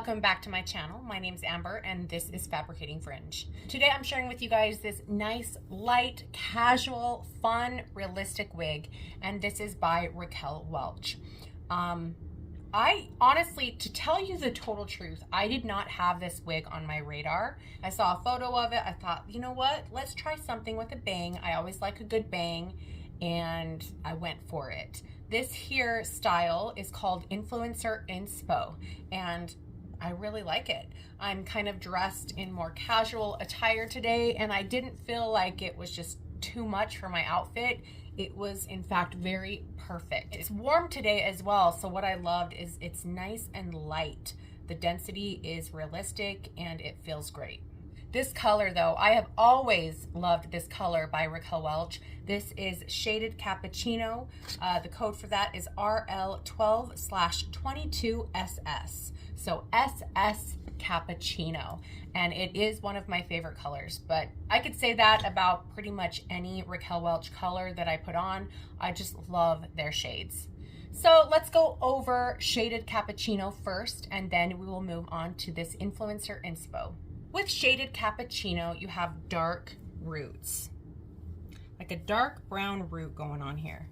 Welcome back to my channel. My name's Amber and this is Fabricating Fringe. Today I'm sharing with you guys this nice, light, casual, fun, realistic wig, and this is by Raquel Welch. I honestly, to tell you the total truth, I did not have this wig on my radar. I saw a photo of it. I thought, you know what? Let's try something with a bang. I always like a good bang, and I went for it. This here style is called Influencer Inspo, and I really like it. I'm kind of dressed in more casual attire today, and I didn't feel like it was just too much for my outfit. It was in fact very perfect. It's warm today as well, so what I loved is it's nice and light. The density is realistic and it feels great. This color though, I have always loved this color by Raquel Welch. This is shaded Cappuccino. The code for that is RL12/22SS. So SS Cappuccino. And it is one of my favorite colors, but I could say that about pretty much any Raquel Welch color that I put on. I just love their shades. So let's go over shaded Cappuccino first, and then we will move on to this Influencer Inspo. With shaded Cappuccino, you have dark roots, like a dark brown root going on here.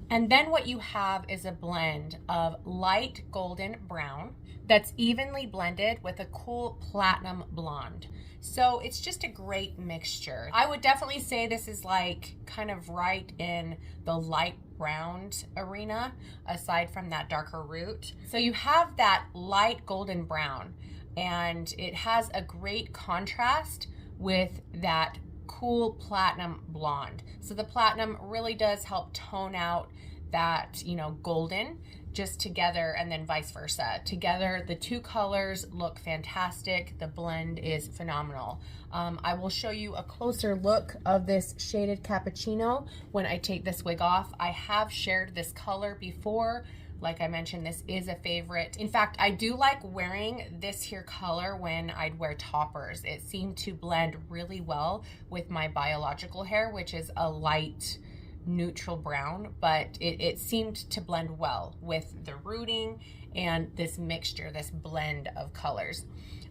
And then what you have is a blend of light golden brown that's evenly blended with a cool platinum blonde. So it's just a great mixture. I would definitely say this is like kind of right in the light brown arena, aside from that darker root. So you have that light golden brown, and it has a great contrast with that cool platinum blonde. So the platinum really does help tone out that, you know, golden just together, and then vice versa. Together, the two colors look fantastic. The blend is phenomenal. I will show you a closer look of this shaded Cappuccino when I take this wig off. I have shared this color before. Like I mentioned, this is a favorite. In fact, I do like wearing this here color when I'd wear toppers. It seemed to blend really well with my biological hair, which is a light neutral brown, but it seemed to blend well with the rooting and this mixture, this blend of colors.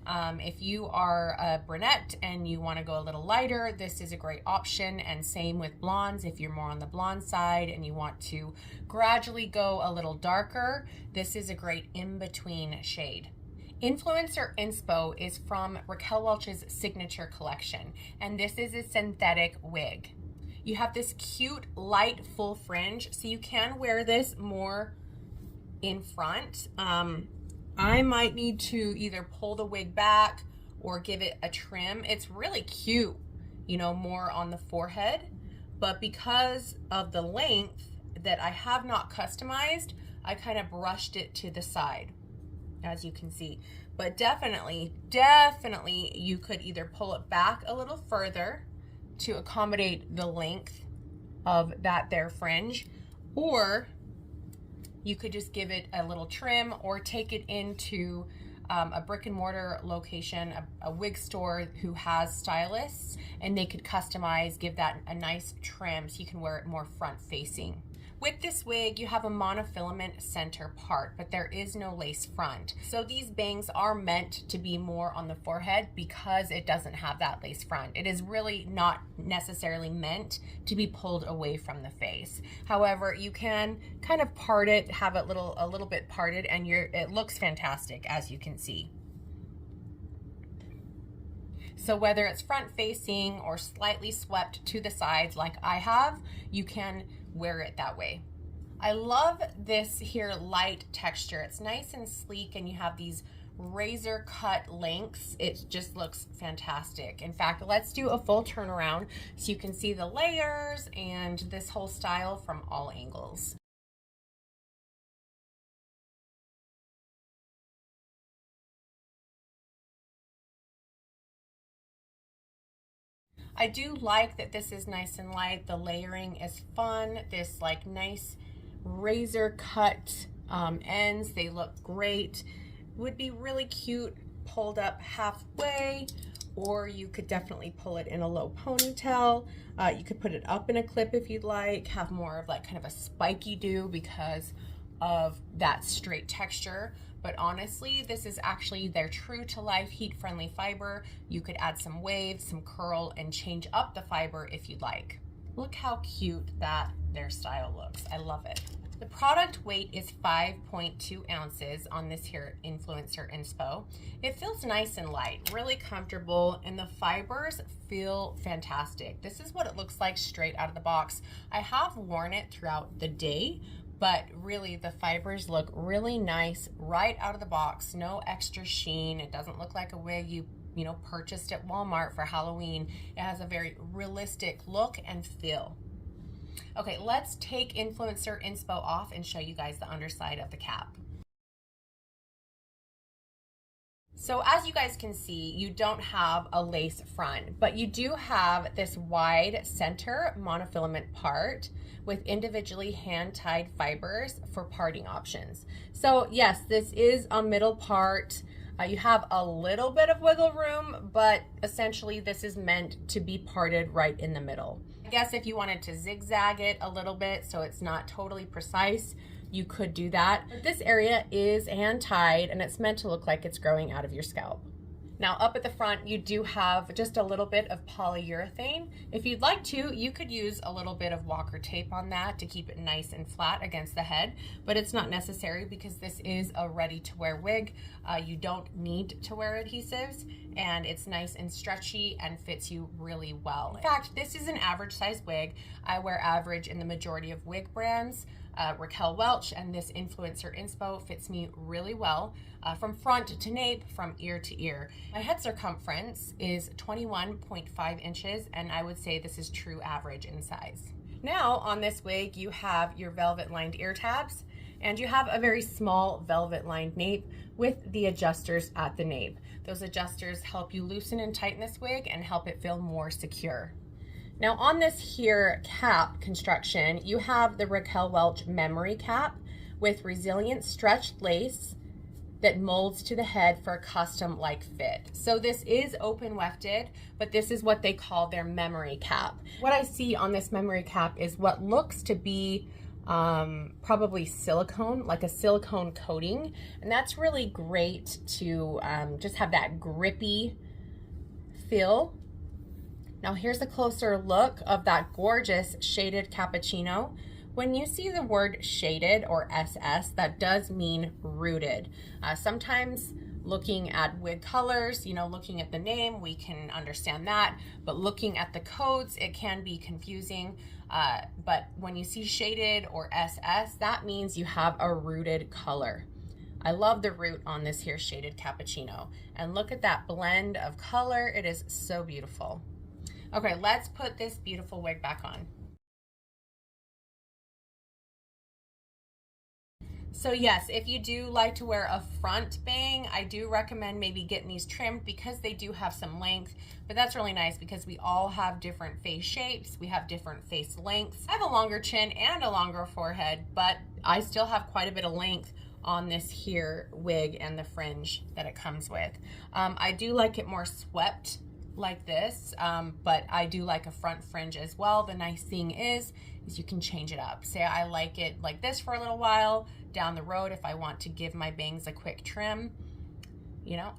If you are a brunette and you want to go a little lighter, this is a great option, and same with blondes. If you're more on the blonde side and you want to gradually go a little darker, this is a great in-between shade. Influencer Inspo is from Raquel Welch's signature collection, and this is a synthetic wig. You have this cute light full fringe, so you can wear this more in front. I might need to either pull the wig back or give it a trim. It's really cute, you know, more on the forehead, but because of the length that I have not customized, I kind of brushed it to the side, as you can see. But definitely you could either pull it back a little further to accommodate the length of that there fringe, or you could just give it a little trim or take it into a brick and mortar location, a wig store who has stylists, and they could customize, give that a nice trim so you can wear it more front facing. With this wig, you have a monofilament center part, but there is no lace front. So these bangs are meant to be more on the forehead because it doesn't have that lace front. It is really not necessarily meant to be pulled away from the face. However, you can kind of part it, have it a little bit parted, and it looks fantastic, as you can see. So whether it's front facing or slightly swept to the sides like I have, you can wear it that way. I love this here light texture. It's nice and sleek, and you have these razor cut lengths. It just looks fantastic. In fact, let's do a full turnaround so you can see the layers and this whole style from all angles. I do like that this is nice and light. The layering is fun. This like nice razor cut ends, they look great. Would be really cute pulled up halfway, or you could definitely pull it in a low ponytail. You could put it up in a clip if you'd like, have more of like kind of a spiky do, because of that straight texture. But honestly, this is actually their true to life heat friendly fiber. You could add some wave, some curl, and change up the fiber if you'd like. Look how cute that their style looks. I love it. The product weight is 5.2 ounces on this here Influencer Inspo. It feels nice and light, really comfortable, and the fibers feel fantastic. This is what it looks like straight out of the box. I have worn it throughout the day, but really the fibers look really nice right out of the box. No extra sheen. It doesn't look like a wig you purchased at Walmart for Halloween. It has a very realistic look and feel. Okay, let's take Influencer Inspo off and show you guys the underside of the cap. So as you guys can see, you don't have a lace front, but you do have this wide center monofilament part with individually hand-tied fibers for parting options. So yes, this is a middle part. You have a little bit of wiggle room, but essentially this is meant to be parted right in the middle. I guess if you wanted to zigzag it a little bit so it's not totally precise, you could do that. But this area is hand-tied and it's meant to look like it's growing out of your scalp. Now up at the front, you do have just a little bit of polyurethane. If you'd like to, you could use a little bit of Walker tape on that to keep it nice and flat against the head, but it's not necessary because this is a ready-to-wear wig. You don't need to wear adhesives, and it's nice and stretchy and fits you really well. In fact, this is an average size wig. I wear average in the majority of wig brands. Raquel Welch, and this Influencer Inspo fits me really well from front to nape, from ear to ear. My head circumference is 21.5 inches, and I would say this is true average in size. Now on this wig, you have your velvet lined ear tabs, and you have a very small velvet lined nape with the adjusters at the nape. Those adjusters help you loosen and tighten this wig and help it feel more secure. Now on this here cap construction, you have the Raquel Welch memory cap with resilient stretched lace that molds to the head for a custom like fit. So this is open wefted, but this is what they call their memory cap. What I see on this memory cap is what looks to be probably silicone, like a silicone coating. And that's really great to just have that grippy feel. Now here's a closer look of that gorgeous shaded cappuccino. When you see the word shaded or SS, that does mean rooted. Sometimes looking at wig colors, looking at the name, we can understand that, but looking at the codes, it can be confusing. But when you see shaded or SS, that means you have a rooted color. I love the root on this here shaded cappuccino. And look at that blend of color. It is so beautiful. Okay, let's put this beautiful wig back on. So yes, if you do like to wear a front bang, I do recommend maybe getting these trimmed because they do have some length, but that's really nice because we all have different face shapes, we have different face lengths. I have a longer chin and a longer forehead, but I still have quite a bit of length on this here wig and the fringe that it comes with. I do like it more swept like this, but I do like a front fringe as well. The nice thing is you can change it up. Say I like it like this for a little while. Down the road, if I want to give my bangs a quick trim,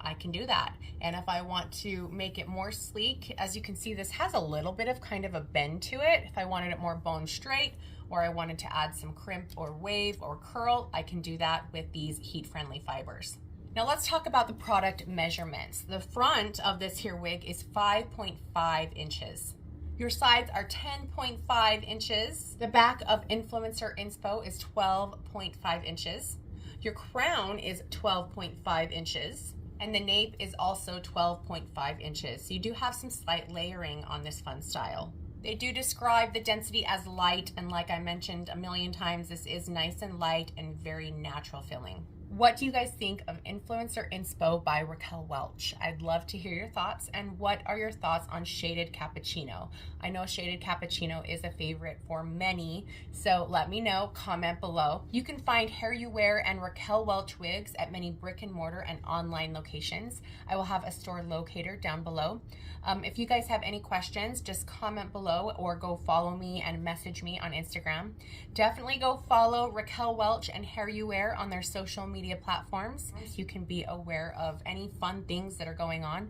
I can do that. And if I want to make it more sleek, as you can see, this has a little bit of kind of a bend to it. If I wanted it more bone straight, or I wanted to add some crimp or wave or curl, I can do that with these heat-friendly fibers. Now let's talk about the product measurements. The front of this here wig is 5.5 inches. Your sides are 10.5 inches. The back of Influencer Inspo is 12.5 inches. Your crown is 12.5 inches. And the nape is also 12.5 inches. So you do have some slight layering on this fun style. They do describe the density as light, and like I mentioned a million times, this is nice and light and very natural feeling. What do you guys think of Influencer Inspo by Raquel Welch? I'd love to hear your thoughts. And what are your thoughts on shaded cappuccino? I know shaded cappuccino is a favorite for many, so let me know, comment below. You can find Hair You Wear and Raquel Welch wigs at many brick and mortar and online locations. I will have a store locator down below. If you guys have any questions, just comment below or go follow me and message me on Instagram. Definitely go follow Raquel Welch and Hair You Wear on their social media platforms. You can be aware of any fun things that are going on,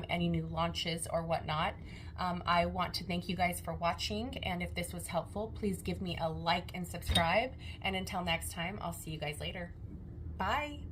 any new launches or whatnot. I want to thank you guys for watching, and if this was helpful, please give me a like and subscribe. And until next time, I'll see you guys later. Bye.